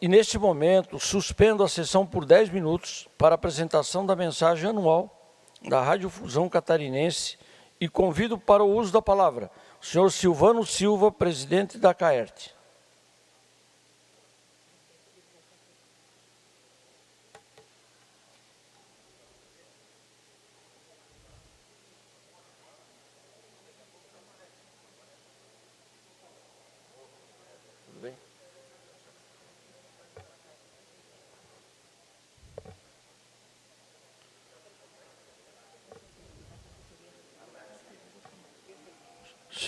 e, neste momento, suspendo a sessão por 10 minutos para apresentação da mensagem anual da Radiodifusão Catarinense e convido para o uso da palavra o senhor Silvano Silva, presidente da CAERT.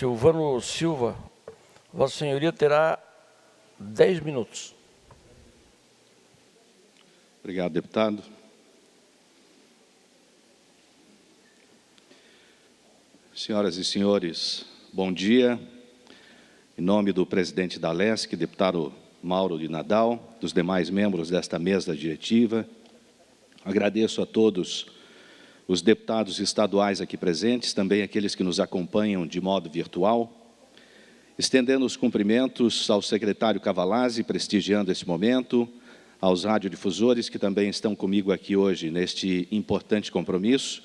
Silvano Silva, Vossa Senhoria terá 10 minutos. Obrigado, deputado. Senhoras e senhores, bom dia. Em nome do presidente da LESC, deputado Mauro de Nadal, dos demais membros desta mesa diretiva, agradeço a todos os deputados estaduais aqui presentes, também aqueles que nos acompanham de modo virtual, estendendo os cumprimentos ao secretário Cavalazzi, prestigiando esse momento, aos radiodifusores que também estão comigo aqui hoje neste importante compromisso.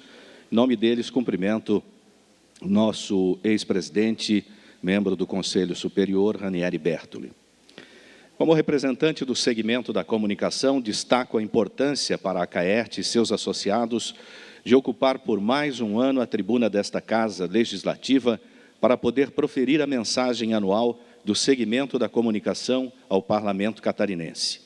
Em nome deles, cumprimento o nosso ex-presidente, membro do Conselho Superior, Ranieri Bertoli. Como representante do segmento da comunicação, destaco a importância para a CAERT e seus associados de ocupar por mais um ano a tribuna desta Casa Legislativa para poder proferir a mensagem anual do segmento da comunicação ao Parlamento catarinense.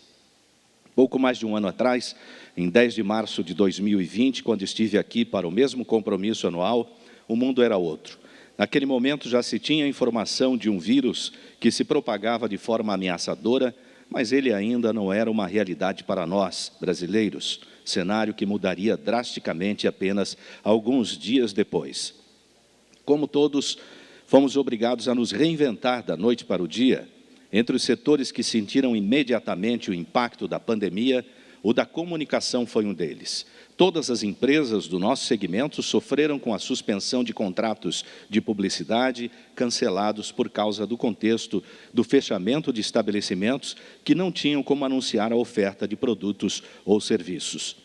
Pouco mais de um ano atrás, em 10 de março de 2020, quando estive aqui para o mesmo compromisso anual, o mundo era outro. Naquele momento já se tinha informação de um vírus que se propagava de forma ameaçadora, mas ele ainda não era uma realidade para nós, brasileiros, cenário que mudaria drasticamente apenas alguns dias depois. Como todos, fomos obrigados a nos reinventar da noite para o dia. Entre os setores que sentiram imediatamente o impacto da pandemia, o da comunicação foi um deles. Todas as empresas do nosso segmento sofreram com a suspensão de contratos de publicidade cancelados por causa do contexto do fechamento de estabelecimentos que não tinham como anunciar a oferta de produtos ou serviços.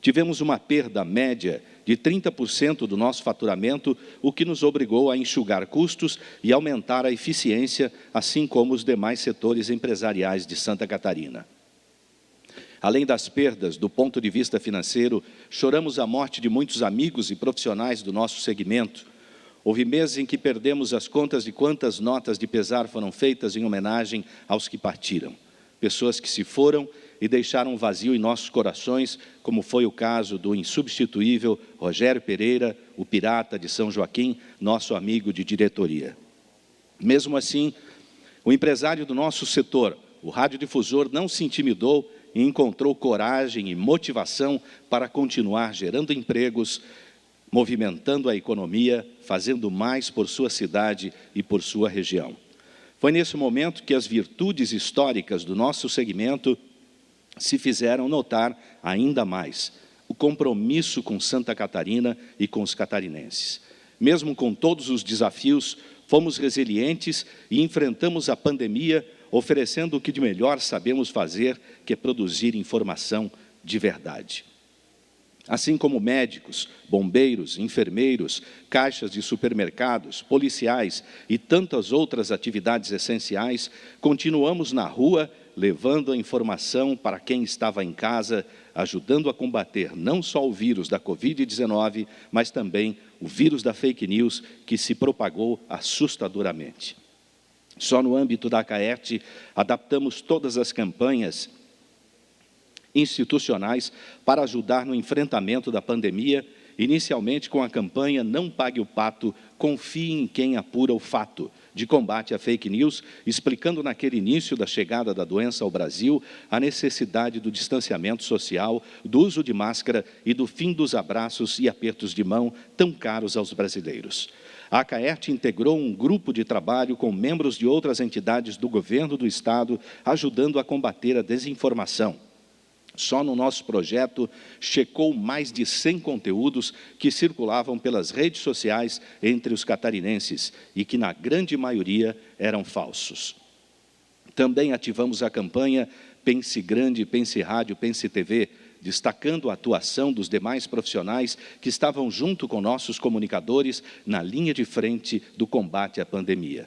Tivemos uma perda média de 30% do nosso faturamento, o que nos obrigou a enxugar custos e aumentar a eficiência, assim como os demais setores empresariais de Santa Catarina. Além das perdas do ponto de vista financeiro, choramos a morte de muitos amigos e profissionais do nosso segmento. Houve meses em que perdemos as contas de quantas notas de pesar foram feitas em homenagem aos que partiram. Pessoas que se foram e deixaram um vazio em nossos corações, como foi o caso do insubstituível Rogério Pereira, o pirata de São Joaquim, nosso amigo de diretoria. Mesmo assim, o empresário do nosso setor, o radiodifusor, não se intimidou e encontrou coragem e motivação para continuar gerando empregos, movimentando a economia, fazendo mais por sua cidade e por sua região. Foi nesse momento que as virtudes históricas do nosso segmento se fizeram notar ainda mais. O compromisso com Santa Catarina e com os catarinenses. Mesmo com todos os desafios, fomos resilientes e enfrentamos a pandemia oferecendo o que de melhor sabemos fazer, que é produzir informação de verdade. Assim como médicos, bombeiros, enfermeiros, caixas de supermercados, policiais e tantas outras atividades essenciais, continuamos na rua levando a informação para quem estava em casa, ajudando a combater não só o vírus da Covid-19, mas também o vírus da fake news que se propagou assustadoramente. Só no âmbito da CAERT, adaptamos todas as campanhas institucionais para ajudar no enfrentamento da pandemia, inicialmente com a campanha Não Pague o Pato, Confie em Quem Apura o Fato, de combate à fake news, explicando naquele início da chegada da doença ao Brasil a necessidade do distanciamento social, do uso de máscara e do fim dos abraços e apertos de mão tão caros aos brasileiros. A CAERT integrou um grupo de trabalho com membros de outras entidades do governo do Estado, ajudando a combater a desinformação. Só no nosso projeto, checou mais de 100 conteúdos que circulavam pelas redes sociais entre os catarinenses e que, na grande maioria, eram falsos. Também ativamos a campanha Pense Grande, Pense Rádio, Pense TV, destacando a atuação dos demais profissionais que estavam junto com nossos comunicadores na linha de frente do combate à pandemia.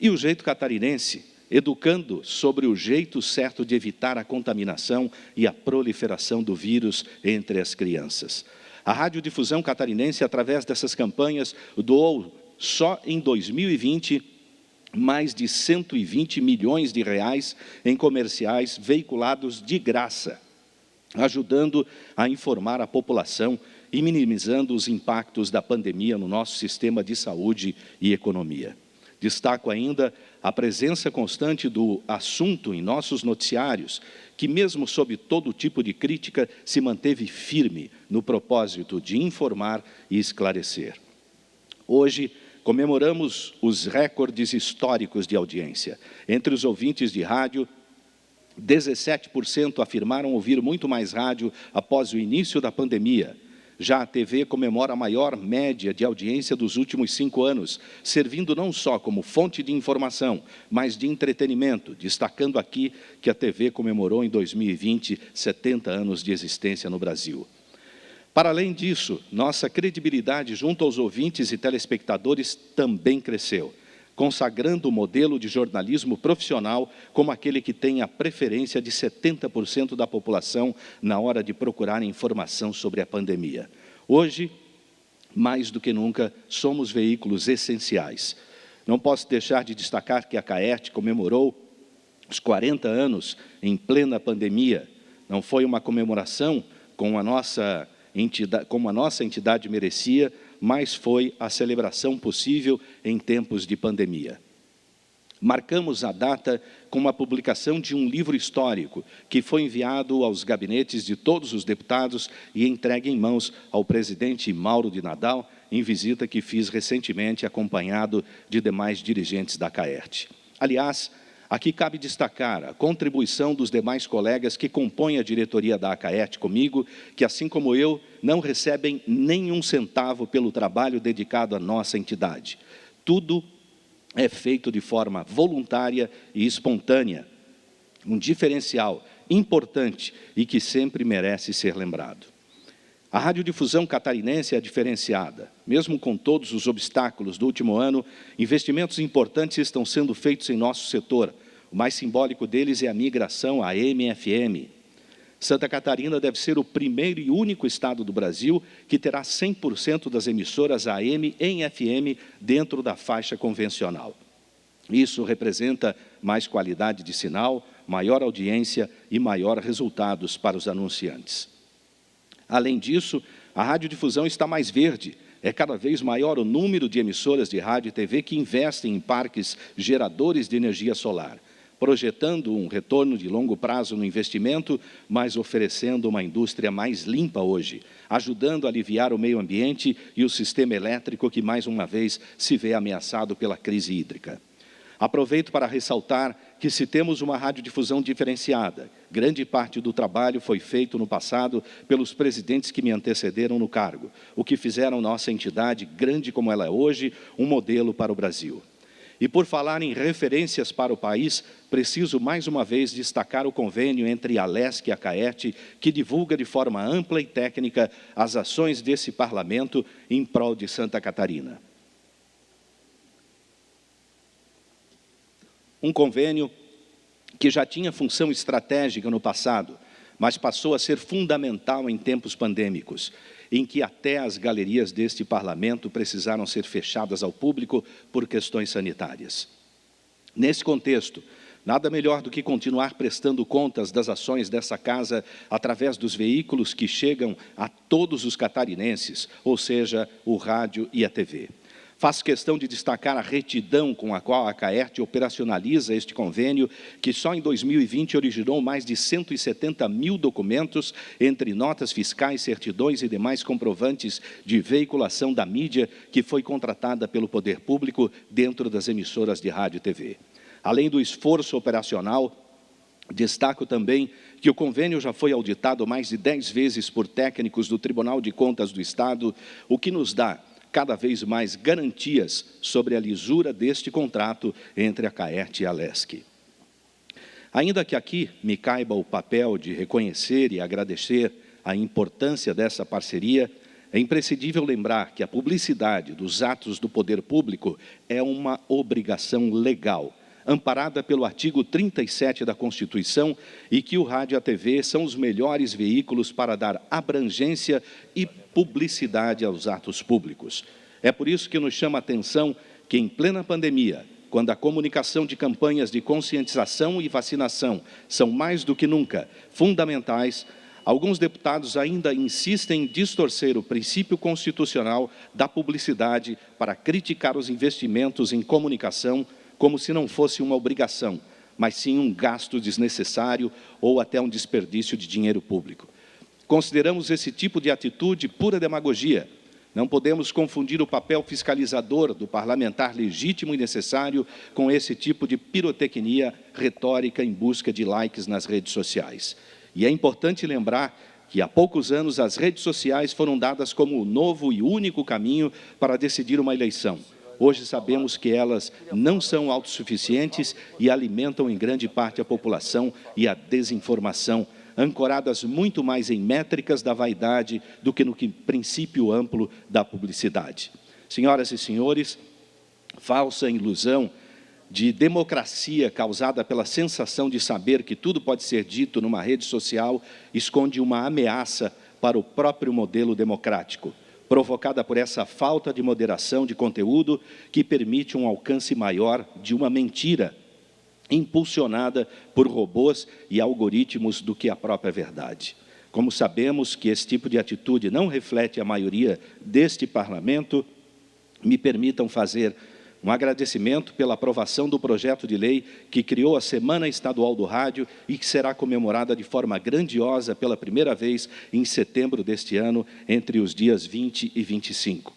E o Jeito Catarinense, educando sobre o jeito certo de evitar a contaminação e a proliferação do vírus entre as crianças. A Radiodifusão Catarinense, através dessas campanhas, doou, só em 2020, mais de 120 milhões de reais em comerciais veiculados de graça, ajudando a informar a população e minimizando os impactos da pandemia no nosso sistema de saúde e economia. Destaco ainda a presença constante do assunto em nossos noticiários, que mesmo sob todo tipo de crítica, se manteve firme no propósito de informar e esclarecer. Hoje, comemoramos os recordes históricos de audiência. Entre os ouvintes de rádio, 17% afirmaram ouvir muito mais rádio após o início da pandemia. Já a TV comemora a maior média de audiência dos últimos 5 anos, servindo não só como fonte de informação, mas de entretenimento, destacando aqui que a TV comemorou em 2020 70 anos de existência no Brasil. Para além disso, nossa credibilidade junto aos ouvintes e telespectadores também cresceu, consagrando o modelo de jornalismo profissional como aquele que tem a preferência de 70% da população na hora de procurar informação sobre a pandemia. Hoje, mais do que nunca, somos veículos essenciais. Não posso deixar de destacar que a CAERT comemorou os 40 anos em plena pandemia. Não foi uma comemoração como a nossa entidade merecia, mas foi a celebração possível em tempos de pandemia. Marcamos a data com a publicação de um livro histórico, que foi enviado aos gabinetes de todos os deputados e entregue em mãos ao presidente Mauro de Nadal, em visita que fiz recentemente, acompanhado de demais dirigentes da CAERT. Aliás, aqui cabe destacar a contribuição dos demais colegas que compõem a diretoria da CAERT comigo, que, assim como eu, não recebem nenhum centavo pelo trabalho dedicado à nossa entidade. Tudo é feito de forma voluntária e espontânea, um diferencial importante e que sempre merece ser lembrado. A radiodifusão catarinense é diferenciada. Mesmo com todos os obstáculos do último ano, investimentos importantes estão sendo feitos em nosso setor. O mais simbólico deles é a migração à AM/FM. Santa Catarina deve ser o primeiro e único estado do Brasil que terá 100% das emissoras AM em FM dentro da faixa convencional. Isso representa mais qualidade de sinal, maior audiência e maior resultados para os anunciantes. Além disso, a radiodifusão está mais verde. É cada vez maior o número de emissoras de rádio e TV que investem em parques geradores de energia solar, projetando um retorno de longo prazo no investimento, mas oferecendo uma indústria mais limpa hoje, ajudando a aliviar o meio ambiente e o sistema elétrico que, mais uma vez, se vê ameaçado pela crise hídrica. Aproveito para ressaltar que, se temos uma radiodifusão diferenciada, grande parte do trabalho foi feito no passado pelos presidentes que me antecederam no cargo, o que fizeram nossa entidade, grande como ela é hoje, um modelo para o Brasil. E por falar em referências para o país, preciso mais uma vez destacar o convênio entre a LESC e a CAERT, que divulga de forma ampla e técnica as ações desse parlamento em prol de Santa Catarina. Um convênio que já tinha função estratégica no passado, mas passou a ser fundamental em tempos pandêmicos, em que até as galerias deste parlamento precisaram ser fechadas ao público por questões sanitárias. Nesse contexto, nada melhor do que continuar prestando contas das ações dessa casa através dos veículos que chegam a todos os catarinenses, ou seja, o rádio e a TV. Faço questão de destacar a retidão com a qual a CAERT operacionaliza este convênio, que só em 2020 originou mais de 170 mil documentos, entre notas fiscais, certidões e demais comprovantes de veiculação da mídia que foi contratada pelo poder público dentro das emissoras de rádio e TV. Além do esforço operacional, destaco também que o convênio já foi auditado mais de 10 vezes por técnicos do Tribunal de Contas do Estado, o que nos dá cada vez mais garantias sobre a lisura deste contrato entre a CAERT e a LESC. Ainda que aqui me caiba o papel de reconhecer e agradecer a importância dessa parceria, é imprescindível lembrar que a publicidade dos atos do poder público é uma obrigação legal, amparada pelo artigo 37 da Constituição, e que o rádio e a TV são os melhores veículos para dar abrangência e publicidade aos atos públicos. É por isso que nos chama a atenção que, em plena pandemia, quando a comunicação de campanhas de conscientização e vacinação são mais do que nunca fundamentais, alguns deputados ainda insistem em distorcer o princípio constitucional da publicidade para criticar os investimentos em comunicação como se não fosse uma obrigação, mas sim um gasto desnecessário ou até um desperdício de dinheiro público. Consideramos esse tipo de atitude pura demagogia. Não podemos confundir o papel fiscalizador do parlamentar legítimo e necessário com esse tipo de pirotecnia retórica em busca de likes nas redes sociais. E é importante lembrar que há poucos anos as redes sociais foram dadas como o novo e único caminho para decidir uma eleição. Hoje sabemos que elas não são autossuficientes e alimentam em grande parte a população e a desinformação, ancoradas muito mais em métricas da vaidade do que no princípio amplo da publicidade. Senhoras e senhores, falsa ilusão de democracia causada pela sensação de saber que tudo pode ser dito numa rede social esconde uma ameaça para o próprio modelo democrático, provocada por essa falta de moderação de conteúdo que permite um alcance maior de uma mentira impulsionada por robôs e algoritmos do que a própria verdade. Como sabemos que esse tipo de atitude não reflete a maioria deste parlamento, me permitam fazer um agradecimento pela aprovação do projeto de lei que criou a Semana Estadual do Rádio e que será comemorada de forma grandiosa pela primeira vez em setembro deste ano, entre os dias 20 e 25.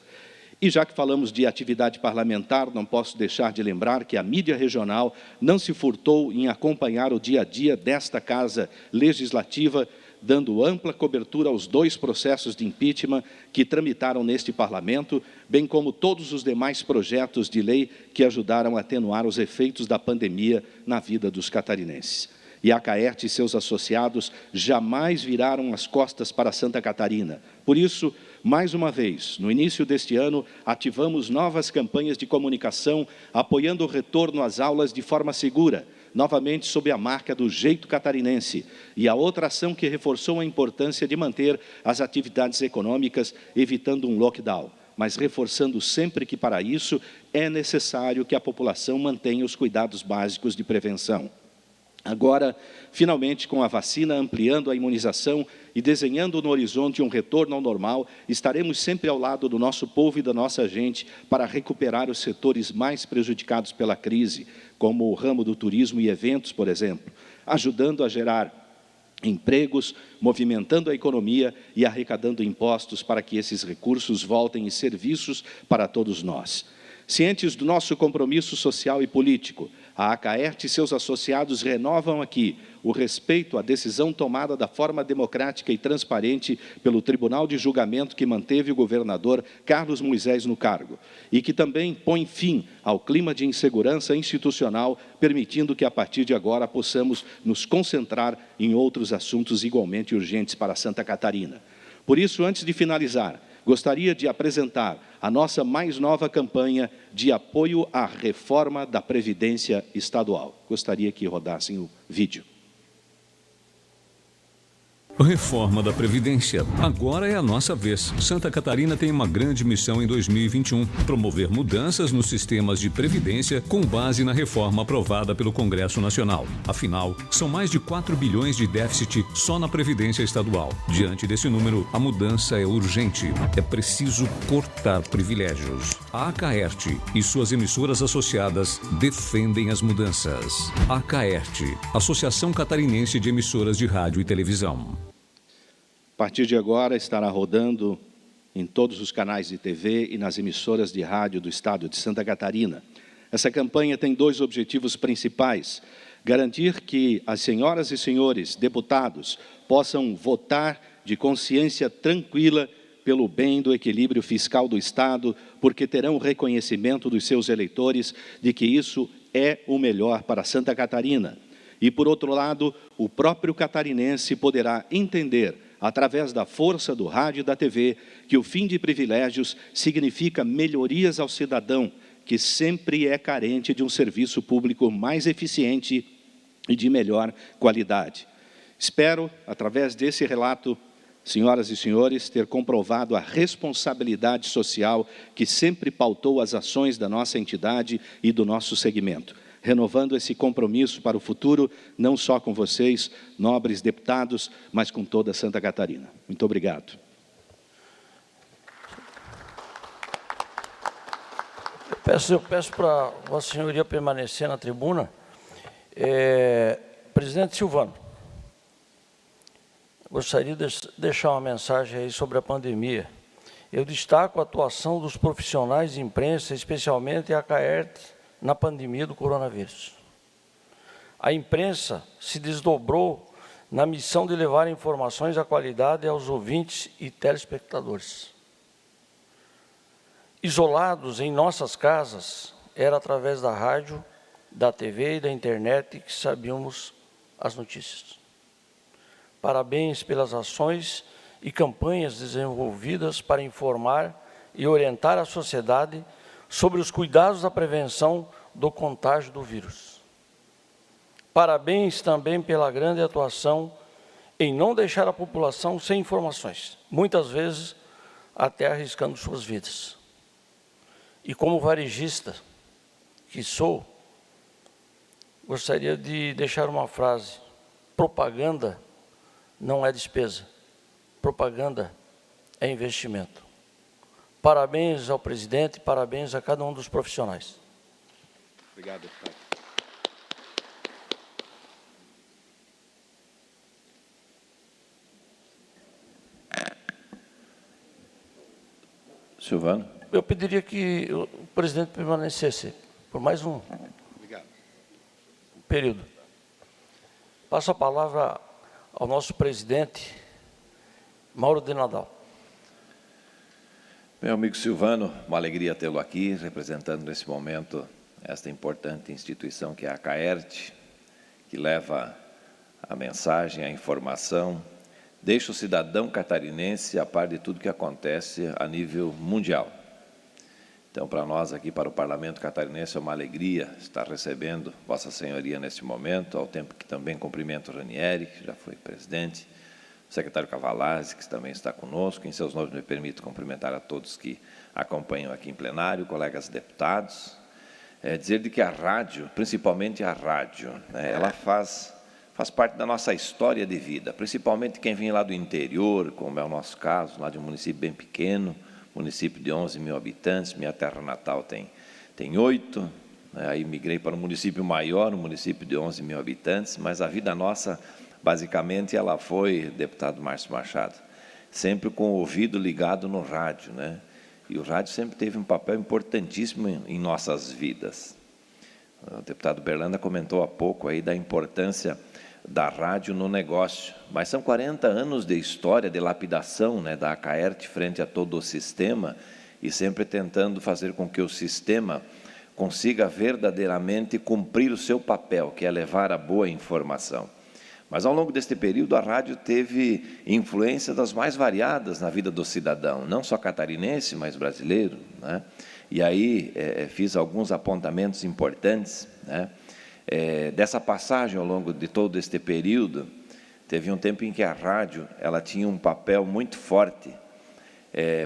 E já que falamos de atividade parlamentar, não posso deixar de lembrar que a mídia regional não se furtou em acompanhar o dia a dia desta Casa Legislativa, dando ampla cobertura aos 2 processos de impeachment que tramitaram neste Parlamento, bem como todos os demais projetos de lei que ajudaram a atenuar os efeitos da pandemia na vida dos catarinenses. E a Caerte e seus associados jamais viraram as costas para Santa Catarina. Por isso, mais uma vez, no início deste ano, ativamos novas campanhas de comunicação, apoiando o retorno às aulas de forma segura, novamente sob a marca do jeito catarinense, e a outra ação que reforçou a importância de manter as atividades econômicas, evitando um lockdown, mas reforçando sempre que para isso é necessário que a população mantenha os cuidados básicos de prevenção. Agora, finalmente, com a vacina ampliando a imunização e desenhando no horizonte um retorno ao normal, estaremos sempre ao lado do nosso povo e da nossa gente para recuperar os setores mais prejudicados pela crise, como o ramo do turismo e eventos, por exemplo, ajudando a gerar empregos, movimentando a economia e arrecadando impostos para que esses recursos voltem em serviços para todos nós. Cientes do nosso compromisso social e político, a Caerte e seus associados renovam aqui o respeito à decisão tomada da forma democrática e transparente pelo Tribunal de Julgamento que manteve o governador Carlos Moisés no cargo e que também põe fim ao clima de insegurança institucional, permitindo que, a partir de agora, possamos nos concentrar em outros assuntos igualmente urgentes para Santa Catarina. Por isso, antes de finalizar, gostaria de apresentar a nossa mais nova campanha de apoio à reforma da Previdência Estadual. Gostaria que rodassem o vídeo. Reforma da Previdência. Agora é a nossa vez. Santa Catarina tem uma grande missão em 2021, promover mudanças nos sistemas de previdência com base na reforma aprovada pelo Congresso Nacional. Afinal, são mais de 4 bilhões de déficit só na Previdência Estadual. Diante desse número, a mudança é urgente. É preciso cortar privilégios. A Caerte e suas emissoras associadas defendem as mudanças. A Caerte, Associação Catarinense de Emissoras de Rádio e Televisão. A partir de agora, estará rodando em todos os canais de TV e nas emissoras de rádio do estado de Santa Catarina. Essa campanha tem 2 objetivos principais: garantir que as senhoras e senhores deputados possam votar de consciência tranquila pelo bem do equilíbrio fiscal do Estado, porque terão o reconhecimento dos seus eleitores de que isso é o melhor para Santa Catarina. E, por outro lado, o próprio catarinense poderá entender, através da força do rádio e da TV, que o fim de privilégios significa melhorias ao cidadão, que sempre é carente de um serviço público mais eficiente e de melhor qualidade. Espero, através desse relato, senhoras e senhores, ter comprovado a responsabilidade social que sempre pautou as ações da nossa entidade e do nosso segmento, renovando esse compromisso para o futuro, não só com vocês, nobres deputados, mas com toda Santa Catarina. Muito obrigado. Eu peço para Vossa Senhoria permanecer na tribuna. Presidente Silvano, gostaria de deixar uma mensagem aí sobre a pandemia. Eu destaco a atuação dos profissionais de imprensa, especialmente a CAERT, na pandemia do coronavírus. A imprensa se desdobrou na missão de levar informações à qualidade aos ouvintes e telespectadores. Isolados em nossas casas, era através da rádio, da TV e da internet que sabíamos as notícias. Parabéns pelas ações e campanhas desenvolvidas para informar e orientar a sociedade sobre os cuidados da prevenção do contágio do vírus. Parabéns também pela grande atuação em não deixar a população sem informações, muitas vezes até arriscando suas vidas. E como varejista que sou, gostaria de deixar uma frase: propaganda não é despesa, propaganda é investimento. Parabéns ao presidente, parabéns a cada um dos profissionais. Obrigado, deputado. Silvano. Eu pediria que o presidente permanecesse por mais um período. Passo a palavra ao nosso presidente, Mauro de Nadal. Meu amigo Silvano, uma alegria tê-lo aqui, representando nesse momento esta importante instituição que é a CAERT, que leva a mensagem, a informação, deixa o cidadão catarinense a par de tudo que acontece a nível mundial. Então, para nós aqui, para o Parlamento Catarinense, é uma alegria estar recebendo Vossa Senhoria nesse momento, ao tempo que também cumprimento o Ranieri, que já foi presidente, o secretário Cavalazzi, que também está conosco. Em seus nomes, me permito cumprimentar a todos que acompanham aqui em plenário, colegas deputados. Dizer de que a rádio, principalmente a rádio, né, ela faz parte da nossa história de vida, principalmente quem vem lá do interior, como é o nosso caso, lá de um município bem pequeno, município de 11 mil habitantes, minha terra natal tem 8, né? Aí migrei para um município maior, um município de 11 mil habitantes, mas a vida nossa, basicamente, ela foi, deputado Márcio Machado, sempre com o ouvido ligado no rádio, né? E o rádio sempre teve um papel importantíssimo em nossas vidas. O deputado Berlanda comentou há pouco aí da importância da rádio no negócio, mas são 40 anos de história, de lapidação, né, da CAERT frente a todo o sistema, e sempre tentando fazer com que o sistema consiga verdadeiramente cumprir o seu papel, que é levar a boa informação. Mas, ao longo deste período, a rádio teve influência das mais variadas na vida do cidadão, não só catarinense, mas brasileiro, né? E aí fiz alguns apontamentos importantes, né? Dessa passagem ao longo de todo este período, teve um tempo em que a rádio ela tinha um papel muito forte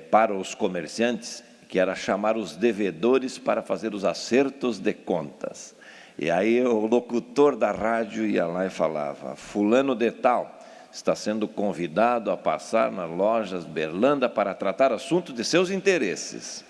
para os comerciantes, que era chamar os devedores para fazer os acertos de contas. E aí o locutor da rádio ia lá e falava: fulano de tal está sendo convidado a passar nas lojas Berlanda para tratar assuntos de seus interesses.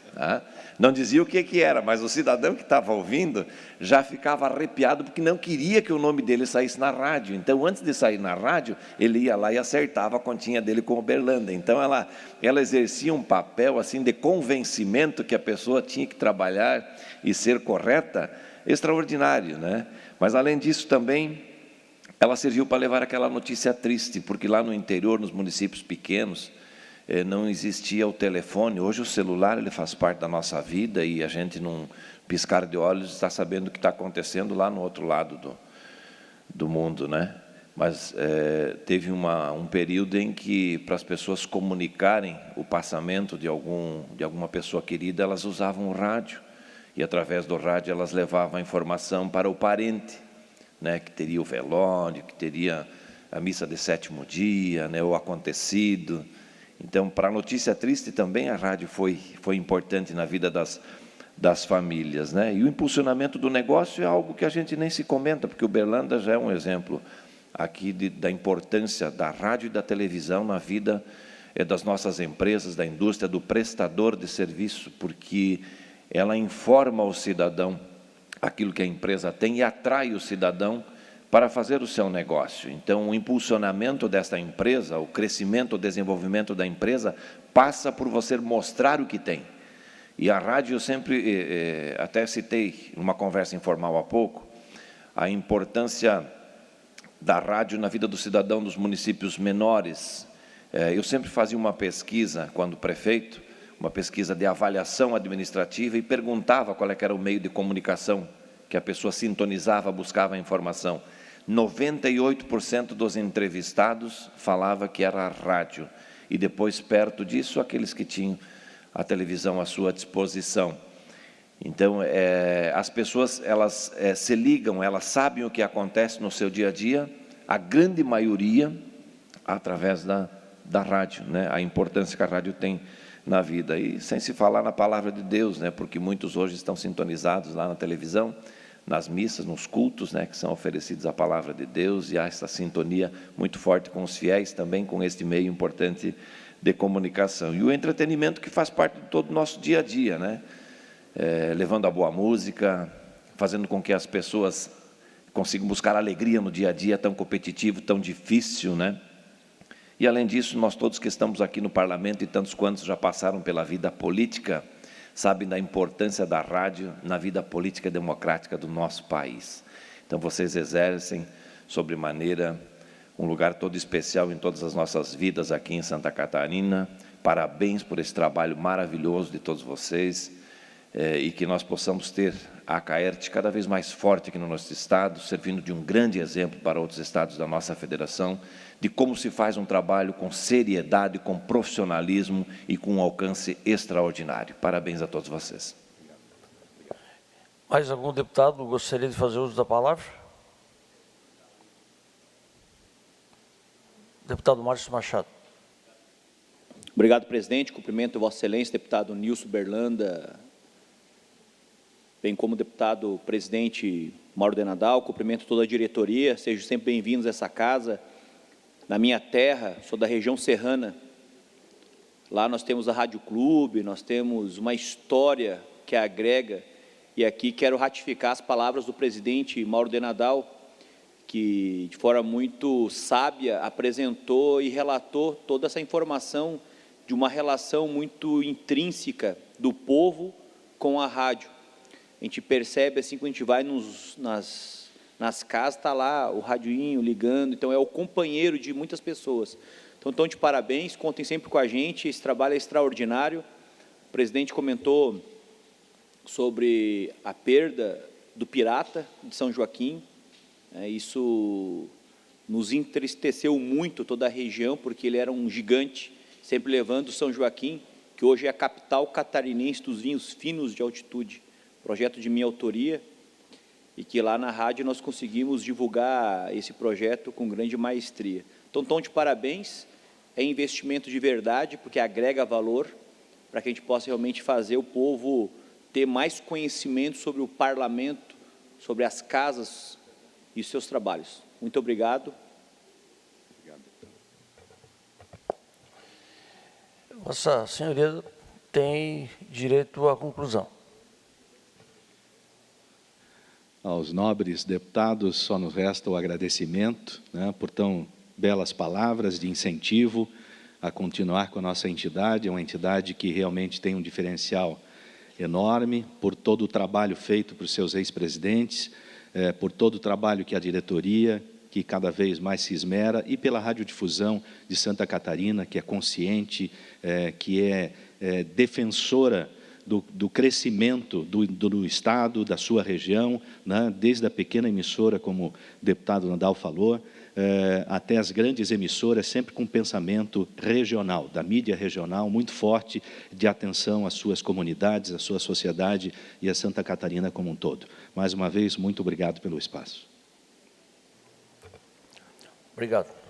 Não dizia o que era, mas o cidadão que estava ouvindo já ficava arrepiado, porque não queria que o nome dele saísse na rádio. Então, antes de sair na rádio, ele ia lá e acertava a continha dele com o Berlanda. Então, ela exercia um papel assim de convencimento que a pessoa tinha que trabalhar e ser correta, extraordinário, né? Mas, além disso, também, ela serviu para levar aquela notícia triste, porque lá no interior, nos municípios pequenos, não existia o telefone. Hoje o celular ele faz parte da nossa vida e a gente, num piscar de olhos, está sabendo o que está acontecendo lá no outro lado do mundo, né? Mas teve um período em que, para as pessoas comunicarem o passamento de alguma pessoa querida, elas usavam o rádio, e através do rádio elas levavam a informação para o parente, né, que teria o velório, que teria a missa de sétimo dia, né, o acontecido. Então, para a notícia triste também, a rádio foi importante na vida das famílias, né? E o impulsionamento do negócio é algo que a gente nem se comenta, porque Uberlândia já é um exemplo aqui da importância da rádio e da televisão na vida das nossas empresas, da indústria, do prestador de serviço, porque ela informa o cidadão aquilo que a empresa tem e atrai o cidadão para fazer o seu negócio. Então, o impulsionamento desta empresa, o crescimento, o desenvolvimento da empresa, passa por você mostrar o que tem. E a rádio, eu sempre, até citei numa conversa informal há pouco, a importância da rádio na vida do cidadão dos municípios menores. Eu sempre fazia uma pesquisa, quando prefeito, uma pesquisa de avaliação administrativa, e perguntava qual era o meio de comunicação que a pessoa sintonizava, buscava a informação. 98% dos entrevistados falava que era a rádio, e depois, perto disso, aqueles que tinham a televisão à sua disposição. Então, as pessoas, elas se ligam, elas sabem o que acontece no seu dia a dia, a grande maioria, através da rádio, né? A importância que a rádio tem na vida. E sem se falar na palavra de Deus, né? Porque muitos hoje estão sintonizados lá na televisão, nas missas, nos cultos, né? Que são oferecidos à palavra de Deus, e há essa sintonia muito forte com os fiéis, também com este meio importante de comunicação. E o entretenimento, que faz parte de todo o nosso dia a dia, né? Levando a boa música, fazendo com que as pessoas consigam buscar alegria no dia a dia, tão competitivo, tão difícil, né? E, além disso, nós todos que estamos aqui no parlamento, e tantos quantos já passaram pela vida política, sabem da importância da rádio na vida política democrática do nosso país. Então, vocês exercem, sobremaneira, um lugar todo especial em todas as nossas vidas aqui em Santa Catarina. Parabéns por esse trabalho maravilhoso de todos vocês, e que nós possamos ter a CAERT cada vez mais forte aqui no nosso estado, servindo de um grande exemplo para outros estados da nossa federação, de como se faz um trabalho com seriedade, com profissionalismo e com um alcance extraordinário. Parabéns a todos vocês. Mais algum deputado gostaria de fazer uso da palavra? Deputado Márcio Machado. Obrigado, presidente. Cumprimento Vossa Excelência, deputado Nilson Uberlândia, bem como o deputado presidente Mauro de Nadal. Cumprimento toda a diretoria. Sejam sempre bem-vindos a essa casa. Na minha terra, sou da região serrana. Lá nós temos a Rádio Clube, nós temos uma história que agrega. E aqui quero ratificar as palavras do presidente Mauro de Nadal, que de forma muito sábia apresentou e relatou toda essa informação de uma relação muito intrínseca do povo com a rádio. A gente percebe assim, quando a gente vai nas casas, está lá o radinho ligando, então é o companheiro de muitas pessoas. Então, estão de parabéns, contem sempre com a gente, esse trabalho é extraordinário. O presidente comentou sobre a perda do Pirata de São Joaquim. Isso nos entristeceu muito, toda a região, porque ele era um gigante, sempre levando São Joaquim, que hoje é a capital catarinense dos vinhos finos de altitude, projeto de minha autoria, e que lá na rádio nós conseguimos divulgar esse projeto com grande maestria. Então, estão de parabéns, é investimento de verdade, porque agrega valor, para que a gente possa realmente fazer o povo ter mais conhecimento sobre o parlamento, sobre as casas e seus trabalhos. Muito obrigado. Vossa Senhoria tem direito à conclusão. Aos nobres deputados, só nos resta o agradecimento, né, por tão belas palavras de incentivo a continuar com a nossa entidade. É uma entidade que realmente tem um diferencial enorme, por todo o trabalho feito por seus ex-presidentes, por todo o trabalho que a diretoria, que cada vez mais se esmera, e pela radiodifusão de Santa Catarina, que é consciente, que é defensora do crescimento do Estado, da sua região, né, desde a pequena emissora, como o deputado Nadal falou, até as grandes emissoras, sempre com pensamento regional, da mídia regional, muito forte, de atenção às suas comunidades, à sua sociedade e a Santa Catarina como um todo. Mais uma vez, muito obrigado pelo espaço. Obrigado.